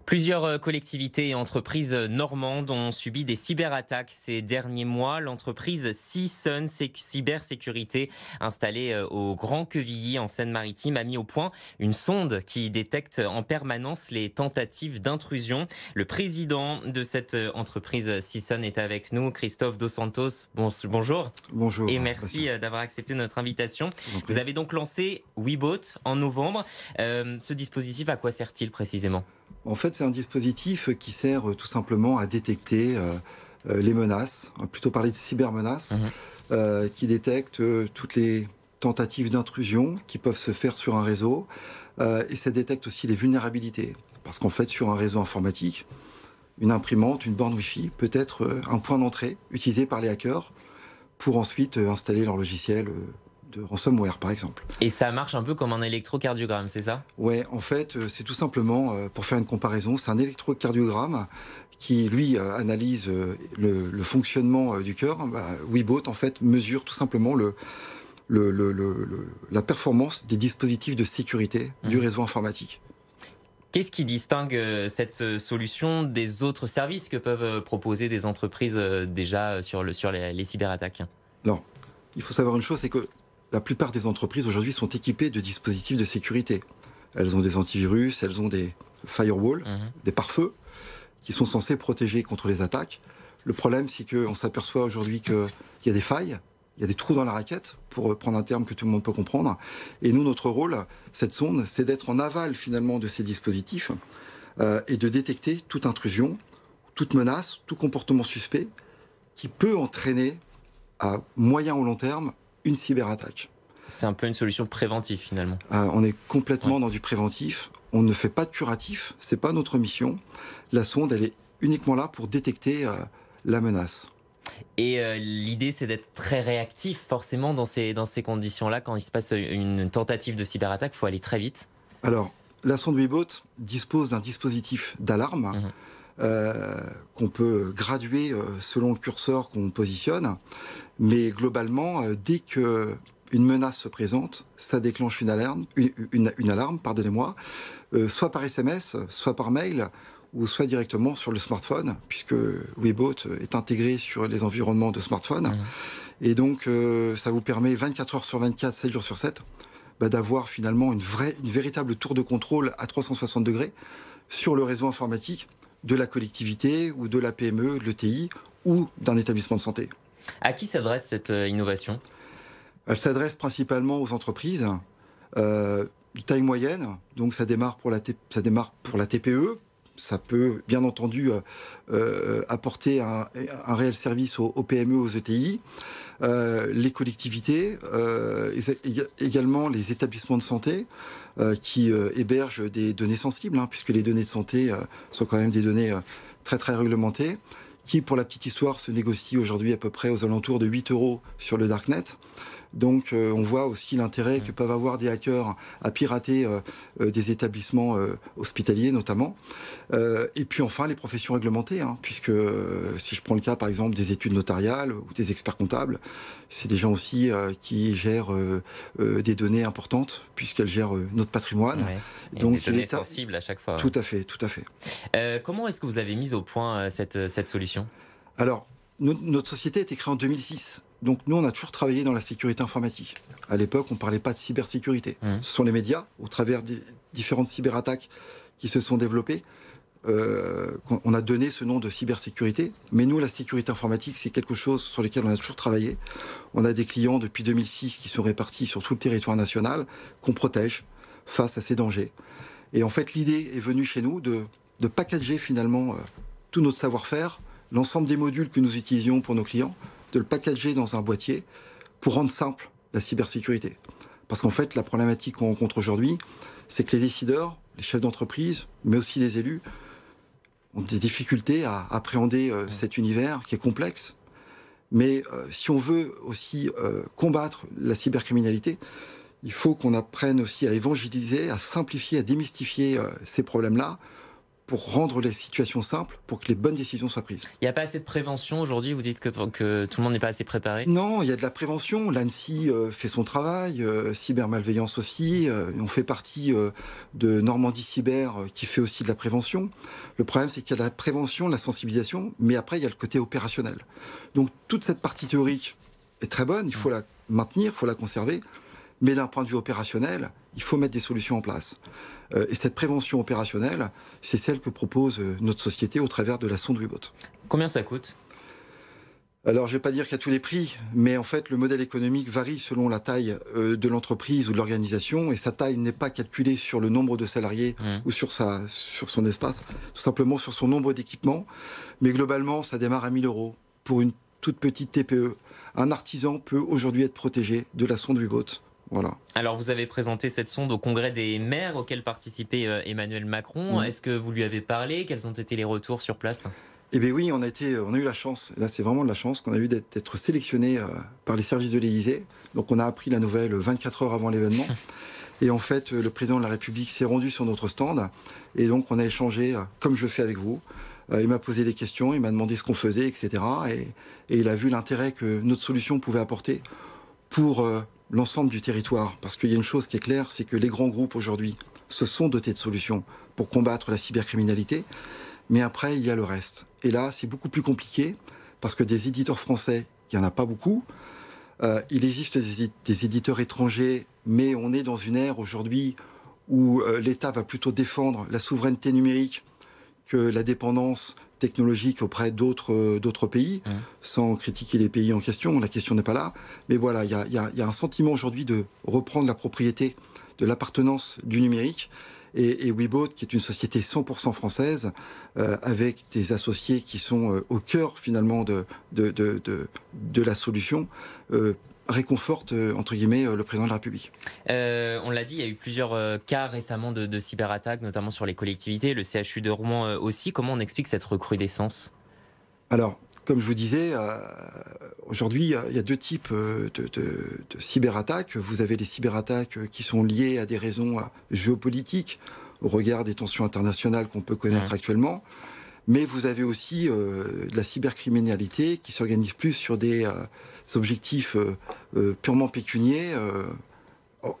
Plusieurs collectivités et entreprises normandes ont subi des cyberattaques ces derniers mois. L'entreprise Seasun Cybersécurité, installée au Grand Quevilly en Seine-Maritime, a mis au point une sonde qui détecte en permanence les tentatives d'intrusion. Le président de cette entreprise Seasun est avec nous, Christophe Dos Santos. Bonjour. Bonjour. Et merci d'avoir accepté notre invitation. Vous Vous avez donc lancé WeBot en novembre. Ce dispositif, à quoi sert-il précisément ? En fait, c'est un dispositif qui sert tout simplement à détecter les menaces, on va plutôt parler de cybermenaces, qui détecte toutes les tentatives d'intrusion qui peuvent se faire sur un réseau, et ça détecte aussi les vulnérabilités. Parce qu'en fait, sur un réseau informatique, une imprimante, une borne Wi-Fi peut être un point d'entrée utilisé par les hackers pour ensuite installer leur logiciel de ransomware, par exemple. Et ça marche un peu comme un électrocardiogramme, c'est ça ? Ouais, en fait, c'est tout simplement, pour faire une comparaison, c'est un électrocardiogramme qui, lui, analyse le fonctionnement du cœur. WeBot, en fait, mesure tout simplement la performance des dispositifs de sécurité du réseau informatique. Qu'est-ce qui distingue cette solution des autres services que peuvent proposer des entreprises déjà sur les cyberattaques ? Alors, il faut savoir une chose, c'est que la plupart des entreprises aujourd'hui sont équipées de dispositifs de sécurité. Elles ont des antivirus, elles ont des firewalls, des pare-feux, qui sont censés protéger contre les attaques. Le problème, c'est qu'on s'aperçoit aujourd'hui qu'il y a des failles, il y a des trous dans la raquette, pour prendre un terme que tout le monde peut comprendre. Et nous, notre rôle, cette sonde, c'est d'être en aval finalement de ces dispositifs et de détecter toute intrusion, toute menace, tout comportement suspect qui peut entraîner à moyen ou long terme une cyberattaque. C'est un peu une solution préventive finalement. On est complètement dans du préventif. On ne fait pas de curatif. C'est pas notre mission. La sonde, elle est uniquement là pour détecter la menace. Et l'idée, c'est d'être très réactif forcément dans ces conditions-là. Quand il se passe une tentative de cyberattaque, il faut aller très vite. Alors, la sonde WeBot dispose d'un dispositif d'alarme qu'on peut graduer selon le curseur qu'on positionne. Mais globalement, dès qu'une menace se présente, ça déclenche une alarme, soit par SMS, soit par mail, ou soit directement sur le smartphone, puisque WeBot est intégré sur les environnements de smartphone. Et donc, ça vous permet 24 heures sur 24, 7 jours sur 7, d'avoir finalement une véritable tour de contrôle à 360 degrés sur le réseau informatique de la collectivité ou de la PME, de l'ETI ou d'un établissement de santé. À qui s'adresse cette innovation ? Elle s'adresse principalement aux entreprises de taille moyenne, donc ça démarre pour la TPE. Ça peut bien entendu apporter un réel service aux PME, aux ETI, les collectivités, également les établissements de santé qui hébergent des données sensibles, puisque les données de santé sont quand même des données très très réglementées, qui, pour la petite histoire, se négocie aujourd'hui à peu près aux alentours de 8 € sur le Darknet. Donc on voit aussi l'intérêt que peuvent avoir des hackers à pirater des établissements hospitaliers notamment. Et puis enfin les professions réglementées, puisque si je prends le cas par exemple des études notariales ou des experts comptables, c'est des gens aussi qui gèrent des données importantes puisqu'elles gèrent notre patrimoine. Ouais. Et donc des données sensibles à chaque fois. Tout à fait, tout à fait. Comment est-ce que vous avez mis au point cette solution ? Alors, notre société a été créée en 2006. Donc nous, on a toujours travaillé dans la sécurité informatique. À l'époque, on ne parlait pas de cybersécurité. Ce sont les médias, au travers des différentes cyberattaques qui se sont développées, on a donné ce nom de cybersécurité. Mais nous, la sécurité informatique, c'est quelque chose sur lequel on a toujours travaillé. On a des clients depuis 2006 qui sont répartis sur tout le territoire national, qu'on protège face à ces dangers. Et en fait, l'idée est venue chez nous de packager finalement tout notre savoir-faire, l'ensemble des modules que nous utilisions pour nos clients, de le packager dans un boîtier pour rendre simple la cybersécurité. Parce qu'en fait, la problématique qu'on rencontre aujourd'hui, c'est que les décideurs, les chefs d'entreprise, mais aussi les élus, ont des difficultés à appréhender cet univers qui est complexe. Mais si on veut aussi combattre la cybercriminalité, il faut qu'on apprenne aussi à évangéliser, à simplifier, à démystifier ces problèmes-là pour rendre les situations simples, pour que les bonnes décisions soient prises. Il n'y a pas assez de prévention aujourd'hui, vous dites que tout le monde n'est pas assez préparé? Non, il y a de la prévention. L'ANSSI fait son travail, cybermalveillance aussi. On fait partie de Normandie Cyber qui fait aussi de la prévention. Le problème, c'est qu'il y a de la prévention, de la sensibilisation, mais après, il y a le côté opérationnel. Donc toute cette partie théorique est très bonne, il faut la maintenir, il faut la conserver, mais d'un point de vue opérationnel, il faut mettre des solutions en place. Et cette prévention opérationnelle, c'est celle que propose notre société au travers de la sonde Weebot. Combien ça coûte? Alors, je ne vais pas dire qu'il y a tous les prix, mais en fait, le modèle économique varie selon la taille de l'entreprise ou de l'organisation, et sa taille n'est pas calculée sur le nombre de salariés ou sur son espace, tout simplement sur son nombre d'équipements. Mais globalement, ça démarre à 1 000 € pour une toute petite TPE. Un artisan peut aujourd'hui être protégé de la sonde Weebot. Voilà. Alors, vous avez présenté cette sonde au congrès des maires auquel participait Emmanuel Macron. Est-ce que vous lui avez parlé? Quels ont été les retours sur place? Eh bien oui, on a eu la chance, là c'est vraiment de la chance qu'on a eu d'être sélectionné par les services de l'Élysée. Donc on a appris la nouvelle 24 heures avant l'événement. Et en fait, le président de la République s'est rendu sur notre stand. Et donc on a échangé, comme je fais avec vous. Il m'a posé des questions, il m'a demandé ce qu'on faisait, etc. Et il a vu l'intérêt que notre solution pouvait apporter pour l'ensemble du territoire. Parce qu'il y a une chose qui est claire, c'est que les grands groupes aujourd'hui se sont dotés de solutions pour combattre la cybercriminalité. Mais après, il y a le reste. Et là, c'est beaucoup plus compliqué, parce que des éditeurs français, il n'y en a pas beaucoup. Il existe des éditeurs étrangers, mais on est dans une ère aujourd'hui où l'État va plutôt défendre la souveraineté numérique que la dépendance technologique auprès d'autres pays, sans critiquer les pays en question, la question n'est pas là. Mais voilà, il y a un sentiment aujourd'hui de reprendre la propriété de l'appartenance du numérique. Et Weebot, qui est une société 100% française, avec des associés qui sont au cœur finalement de la solution, réconforte entre guillemets le président de la République. On l'a dit, il y a eu plusieurs cas récemment de cyberattaques, notamment sur les collectivités, le CHU de Rouen aussi. Comment on explique cette recrudescence? Alors, comme je vous disais, aujourd'hui, il y a deux types de cyberattaques. Vous avez les cyberattaques qui sont liées à des raisons géopolitiques, au regard des tensions internationales qu'on peut connaître actuellement. Mais vous avez aussi de la cybercriminalité qui s'organise plus sur des objectifs purement pécuniaires,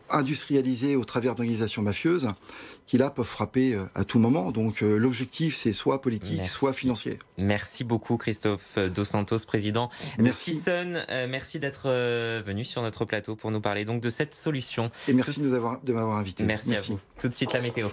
industrialisés au travers d'organisations mafieuses, qui là peuvent frapper à tout moment. Donc l'objectif, c'est soit politique, soit financier. Merci beaucoup Christophe Dos Santos, président de CISON. Merci d'être venu sur notre plateau pour nous parler donc de cette solution. Et merci de m'avoir invité. Merci à vous. Tout de suite la météo.